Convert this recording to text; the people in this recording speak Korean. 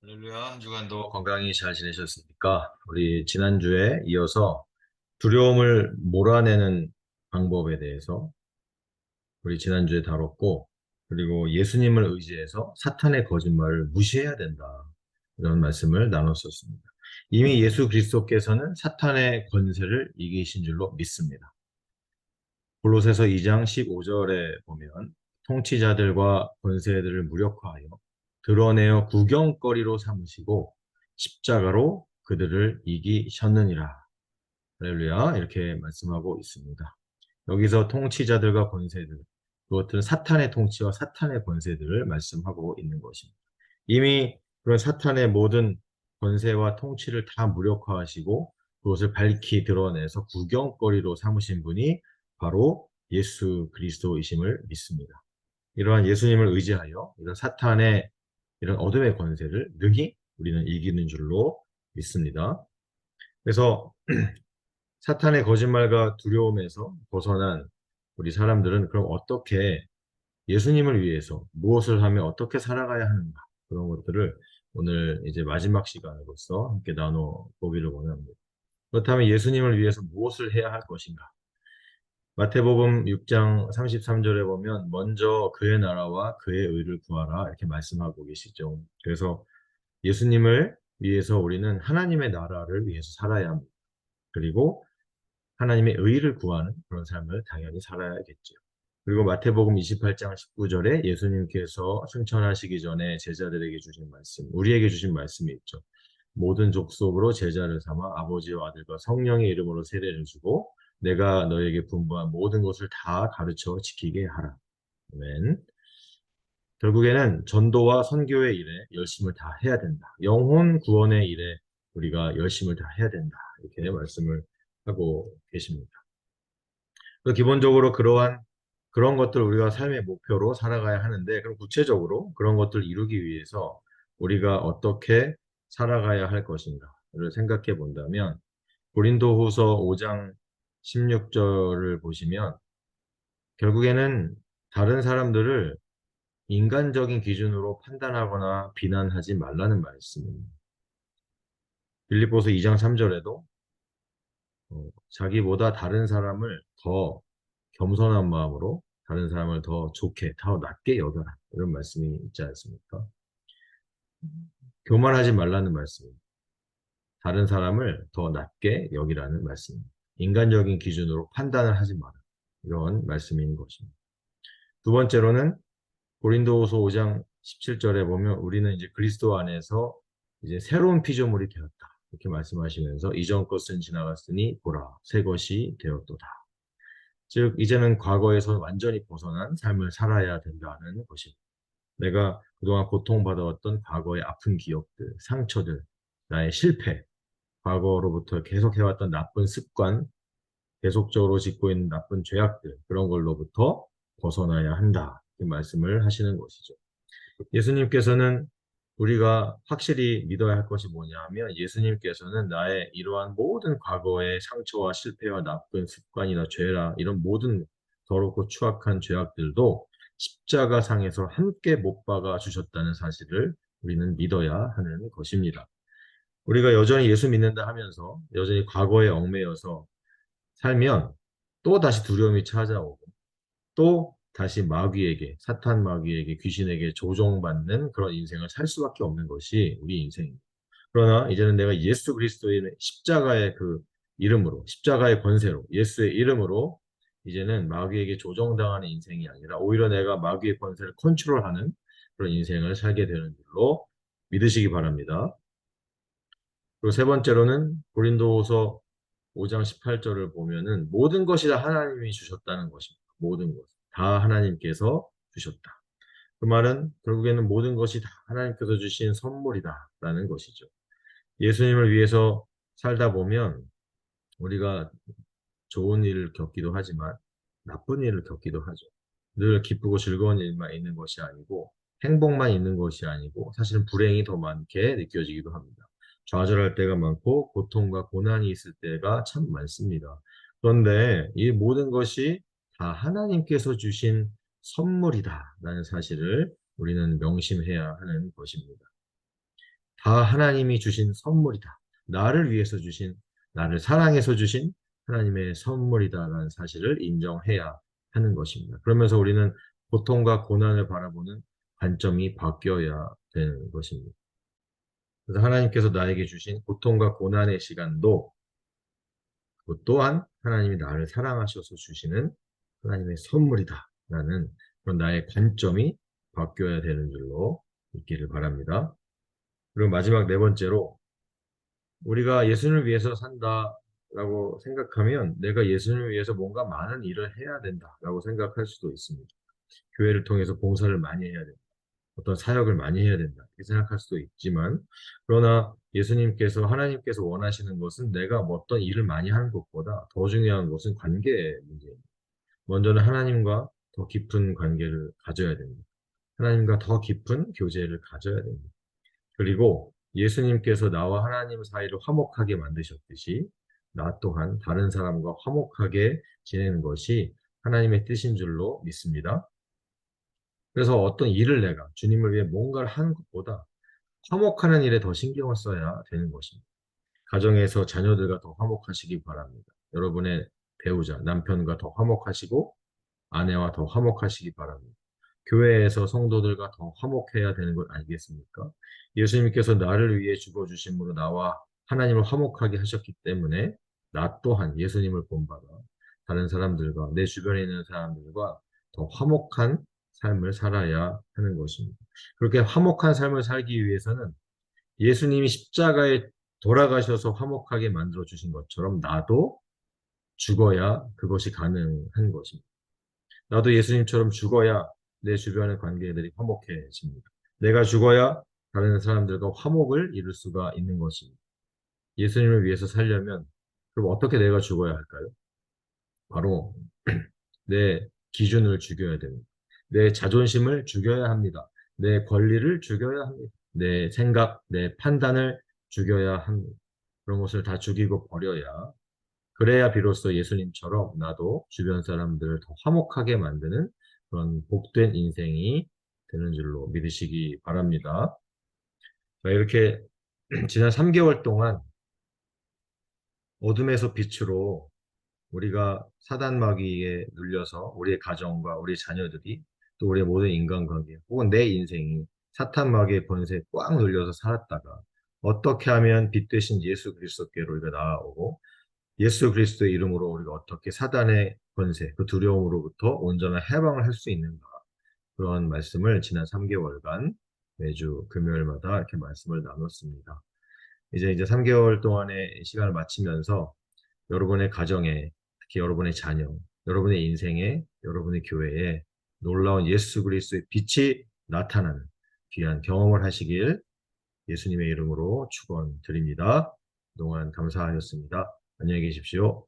할렐루야, 한 주간도 건강히 잘 지내셨습니까? 우리 지난주에 이어서 두려움을 몰아내는 방법에 대해서 우리 지난주에 다뤘고, 그리고 예수님을 의지해서 사탄의 거짓말을 무시해야 된다. 이런 말씀을 나눴었습니다. 이미 예수 그리스도께서는 사탄의 권세를 이기신 줄로 믿습니다. 골로새서 2장 15절에 보면 통치자들과 권세들을 무력화하여 드러내어 구경거리로 삼으시고 십자가로 그들을 이기셨느니라. 할렐루야. 이렇게 말씀하고 있습니다. 여기서 통치자들과 권세들, 그것들은 사탄의 통치와 사탄의 권세들을 말씀하고 있는 것입니다. 이미 그런 사탄의 모든 권세와 통치를 다 무력화하시고 그것을 밝히 드러내서 구경거리로 삼으신 분이 바로 예수 그리스도이심을 믿습니다. 이러한 예수님을 의지하여 이런 사탄의 이런 어둠의 권세를 능히 우리는 이기는 줄로 믿습니다. 그래서 사탄의 거짓말과 두려움에서 벗어난 우리 사람들은 그럼 어떻게 예수님을 위해서 무엇을 하며 어떻게 살아가야 하는가, 그런 것들을 오늘 이제 마지막 시간으로서 함께 나눠보기를 원합니다. 그렇다면 예수님을 위해서 무엇을 해야 할 것인가? 마태복음 6장 33절에 보면 먼저 그의 나라와 그의 의를 구하라 이렇게 말씀하고 계시죠. 그래서 예수님을 위해서 우리는 하나님의 나라를 위해서 살아야 합니다. 그리고 하나님의 의를 구하는 그런 삶을 당연히 살아야겠죠. 그리고 마태복음 28장 19절에 예수님께서 승천하시기 전에 제자들에게 주신 말씀, 우리에게 주신 말씀이 있죠. 모든 족속으로 제자를 삼아 아버지와 아들과 성령의 이름으로 세례를 주고 내가 너에게 분부한 모든 것을 다 가르쳐 지키게 하라. 아멘. 결국에는 전도와 선교의 일에 열심을 다 해야 된다. 영혼 구원의 일에 우리가 열심을 다 해야 된다. 이렇게 말씀을 하고 계십니다. 기본적으로 그런 것들 우리가 삶의 목표로 살아가야 하는데, 그럼 구체적으로 그런 것들을 이루기 위해서 우리가 어떻게 살아가야 할 것인가를 생각해 본다면, 고린도후서 5장 16절을 보시면 결국에는 다른 사람들을 인간적인 기준으로 판단하거나 비난하지 말라는 말씀입니다. 빌립보서 2장 3절에도 자기보다 다른 사람을 더 겸손한 마음으로 다른 사람을 더 좋게, 더 낮게 여겨라. 이런 말씀이 있지 않습니까? 교만하지 말라는 말씀입니다. 다른 사람을 더 낮게 여기라는 말씀입니다. 인간적인 기준으로 판단을 하지 마라. 이런 말씀인 것입니다. 두 번째로는 고린도후서 5장 17절에 보면 우리는 이제 그리스도 안에서 이제 새로운 피조물이 되었다. 이렇게 말씀하시면서 이전 것은 지나갔으니 보라, 새 것이 되었도다. 즉, 이제는 과거에서 완전히 벗어난 삶을 살아야 된다는 것입니다. 내가 그동안 고통받아왔던 과거의 아픈 기억들, 상처들, 나의 실패, 과거로부터 계속 해왔던 나쁜 습관, 계속적으로 짓고 있는 나쁜 죄악들, 그런 걸로부터 벗어나야 한다. 이 말씀을 하시는 것이죠. 예수님께서는 우리가 확실히 믿어야 할 것이 뭐냐 하면 예수님께서는 나의 이러한 모든 과거의 상처와 실패와 나쁜 습관이나 죄라 이런 모든 더럽고 추악한 죄악들도 십자가상에서 함께 못 박아 주셨다는 사실을 우리는 믿어야 하는 것입니다. 우리가 여전히 예수 믿는다 하면서 여전히 과거에 얽매여서 살면 또 다시 두려움이 찾아오고 또 다시 마귀에게, 사탄 마귀에게, 귀신에게 조종받는 그런 인생을 살 수밖에 없는 것이 우리 인생입니다. 그러나 이제는 내가 예수 그리스도의 십자가의 그 이름으로, 십자가의 권세로, 예수의 이름으로 이제는 마귀에게 조종당하는 인생이 아니라 오히려 내가 마귀의 권세를 컨트롤하는 그런 인생을 살게 되는 줄로 믿으시기 바랍니다. 그리고 세 번째로는 고린도후서 5장 18절을 보면은 모든 것이 다 하나님이 주셨다는 것입니다. 모든 것. 다 하나님께서 주셨다. 그 말은 결국에는 모든 것이 다 하나님께서 주신 선물이다라는 것이죠. 예수님을 위해서 살다 보면 우리가 좋은 일을 겪기도 하지만 나쁜 일을 겪기도 하죠. 늘 기쁘고 즐거운 일만 있는 것이 아니고 행복만 있는 것이 아니고 사실은 불행이 더 많게 느껴지기도 합니다. 좌절할 때가 많고 고통과 고난이 있을 때가 참 많습니다. 그런데 이 모든 것이 다 하나님께서 주신 선물이다라는 사실을 우리는 명심해야 하는 것입니다. 다 하나님이 주신 선물이다. 나를 위해서 주신, 나를 사랑해서 주신 하나님의 선물이다라는 사실을 인정해야 하는 것입니다. 그러면서 우리는 고통과 고난을 바라보는 관점이 바뀌어야 되는 것입니다. 그래서 하나님께서 나에게 주신 고통과 고난의 시간도 그것 또한 하나님이 나를 사랑하셔서 주시는 하나님의 선물이다라는 그런 나의 관점이 바뀌어야 되는 줄로 있기를 바랍니다. 그리고 마지막 네 번째로 우리가 예수님을 위해서 산다라고 생각하면 내가 예수님을 위해서 뭔가 많은 일을 해야 된다라고 생각할 수도 있습니다. 교회를 통해서 봉사를 많이 해야 된다. 어떤 사역을 많이 해야 된다. 이렇게 생각할 수도 있지만 그러나 예수님께서 하나님께서 원하시는 것은 내가 뭐 어떤 일을 많이 하는 것보다 더 중요한 것은 관계의 문제입니다. 먼저는 하나님과 더 깊은 관계를 가져야 됩니다. 하나님과 더 깊은 교제를 가져야 됩니다. 그리고 예수님께서 나와 하나님 사이를 화목하게 만드셨듯이 나 또한 다른 사람과 화목하게 지내는 것이 하나님의 뜻인 줄로 믿습니다. 그래서 어떤 일을 내가 주님을 위해 뭔가를 하는 것보다 화목하는 일에 더 신경을 써야 되는 것입니다. 가정에서 자녀들과 더 화목하시기 바랍니다. 여러분의 배우자, 남편과 더 화목하시고 아내와 더 화목하시기 바랍니다. 교회에서 성도들과 더 화목해야 되는 것 아니겠습니까? 예수님께서 나를 위해 죽어주심으로 나와 하나님을 화목하게 하셨기 때문에 나 또한 예수님을 본받아 다른 사람들과 내 주변에 있는 사람들과 더 화목한 삶을 살아야 하는 것입니다. 그렇게 화목한 삶을 살기 위해서는 예수님이 십자가에 돌아가셔서 화목하게 만들어 주신 것처럼 나도 죽어야 그것이 가능한 것입니다. 나도 예수님처럼 죽어야 내 주변의 관계들이 화목해집니다. 내가 죽어야 다른 사람들과 화목을 이룰 수가 있는 것입니다. 예수님을 위해서 살려면 그럼 어떻게 내가 죽어야 할까요? 바로 내 기준을 죽여야 됩니다. 내 자존심을 죽여야 합니다. 내 권리를 죽여야 합니다. 내 생각, 내 판단을 죽여야 합니다. 그런 것을 다 죽이고 버려야 그래야 비로소 예수님처럼 나도 주변 사람들을 더 화목하게 만드는 그런 복된 인생이 되는 줄로 믿으시기 바랍니다. 자, 이렇게 지난 3개월 동안 어둠에서 빛으로 우리가 사단 마귀에 눌려서 우리의 가정과 우리 자녀들이 또 우리의 모든 인간관계 혹은 내 인생이 사탄 마귀의 권세에 꽉 눌려서 살았다가 어떻게 하면 빛 되신 예수 그리스도께로 우리가 나아오고 예수 그리스도의 이름으로 우리가 어떻게 사단의 권세, 그 두려움으로부터 온전한 해방을 할 수 있는가. 그런 말씀을 지난 3개월간 매주 금요일마다 이렇게 말씀을 나눴습니다. 이제 3개월 동안의 시간을 마치면서 여러분의 가정에, 특히 여러분의 자녀, 여러분의 인생에, 여러분의 교회에 놀라운 예수 그리스도의 빛이 나타나는 귀한 경험을 하시길 예수님의 이름으로 축원드립니다. 그동안 감사하였습니다. 안녕히 계십시오.